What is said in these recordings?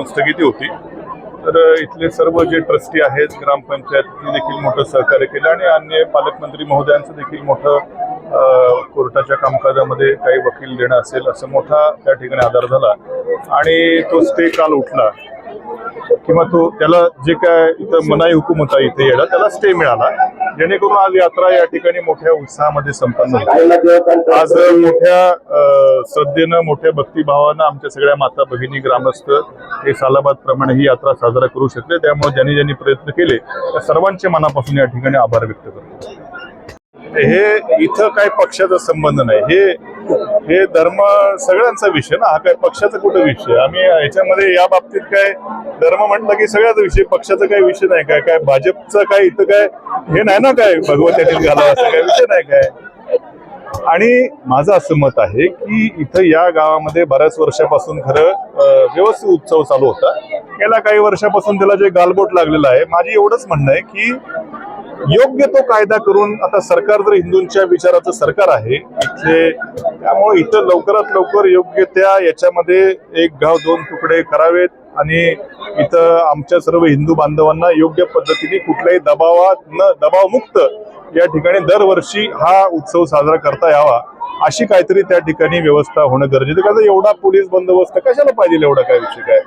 म्हणून स्थगिती होती। तर इथले सर्व जे ट्रस्टी आहेत ग्रामपंचायतनी देखील मोठं सहकार्य केलं आणि अन्य पालकमंत्री महोदयांचं देखील मोठं कोर्टाच्या कामकाजामध्ये काही वकील देणं असेल असं मोठा त्या ठिकाणी आधार झाला आणि तो स्टे काल उठला किंवा तो त्याला जे काय इथं मनाई हुकूम होता इथे यायला त्याला स्टे मिळाला, जेणेकरून आज यात्रा या ठिकाणी मोठ्या उत्साहामध्ये संपन्न होती। आज मोठ्या श्रद्धेनं मोठ्या भक्तिभावानं आमच्या सगळ्या माता भगिनी ग्रामस्थ हे सालाबाद प्रमाणे ही यात्रा साजरा करू शकले। त्यामुळे ज्यांनी ज्यांनी प्रयत्न केले त्या सर्वांचे मनापासून या ठिकाणी आभार व्यक्त करतो। हे इथं काय पक्षाचा संबंध नाही, हे धर्म सगळ्यांचा विषय ना, हा काय पक्षाचा कुठं विषय। आम्ही याच्यामध्ये या बाबतीत काय धर्म म्हटलं की सगळ्याचा विषय, पक्षाचा काही विषय नाही। काय भाजपचं काय इथं काय हे नाही ना, काय भगवत यातील घाला असं काय विषय नाही काय। आणि माझं असं मत आहे की इथं या गावामध्ये बऱ्याच वर्षापासून खरं व्यवस्थित उत्सव चालू होता। गेल्या काही वर्षापासून त्याला जे गालबोट लागलेलं आहे, माझी एवढंच म्हणणं आहे की योग्य तो कायदा करून, आता सरकार जर हिंदूंच्या विचाराचं सरकार आहे इथले, त्यामुळे इथं लवकरात लवकर योग्य त्या याच्यामध्ये एक गाव दोन तुकडे करावेत आणि इथं आमच्या सर्व हिंदू बांधवांना योग्य पद्धतीने कुठल्याही दबावमुक्त या ठिकाणी दरवर्षी हा उत्सव साजरा करता यावा अशी काहीतरी त्या ठिकाणी व्यवस्था होणं गरजेचं। कारण एवढा पोलीस बंदोबस्त कशाला पाहिजे, एवढा काय विषय काय।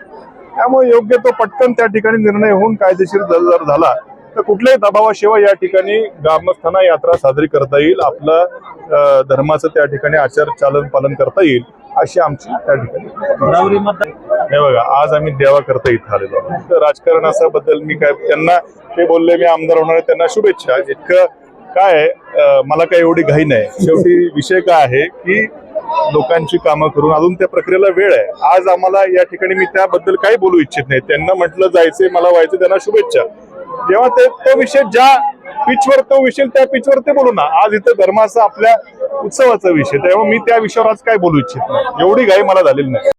त्यामुळे योग्य तो पटकन त्या ठिकाणी निर्णय होऊन कायदेशीर जर झाला तर कुठल्याही दबावाशिवाय या ठिकाणी ग्रामस्थांना यात्रा साजरी करता येईल, आपलं धर्माचं त्या ठिकाणी आचार चालन पालन करता येईल अशी आमची त्या ठिकाणी। हे बघा, आज आम्ही देवा करता इथं आलेलो आहोत। तर राजकारणाबद्दल मी काय, त्यांना ते बोलले मी आमदार होणार, त्यांना शुभेच्छा। इतकं काय मला काही एवढी घाई नाही। शेवटी विषय काय आहे की लोकांची कामं करून अजून त्या प्रक्रियेला वेळ आहे। आज आम्हाला या ठिकाणी मी त्याबद्दल काही बोलू इच्छित नाही। त्यांना म्हटलं जायचंय, मला व्हायचं, त्यांना शुभेच्छा। जेव्हा तो विषय ज्या पिचवर तो विषय त्या पिचवर ते बोलू ना। आज इथं धर्माचा आपल्या उत्सवाचा विषय, त्यामुळे मी त्या विषयावर आज काय बोलू इच्छित नाही, एवढी घाई मला झालेली नाही।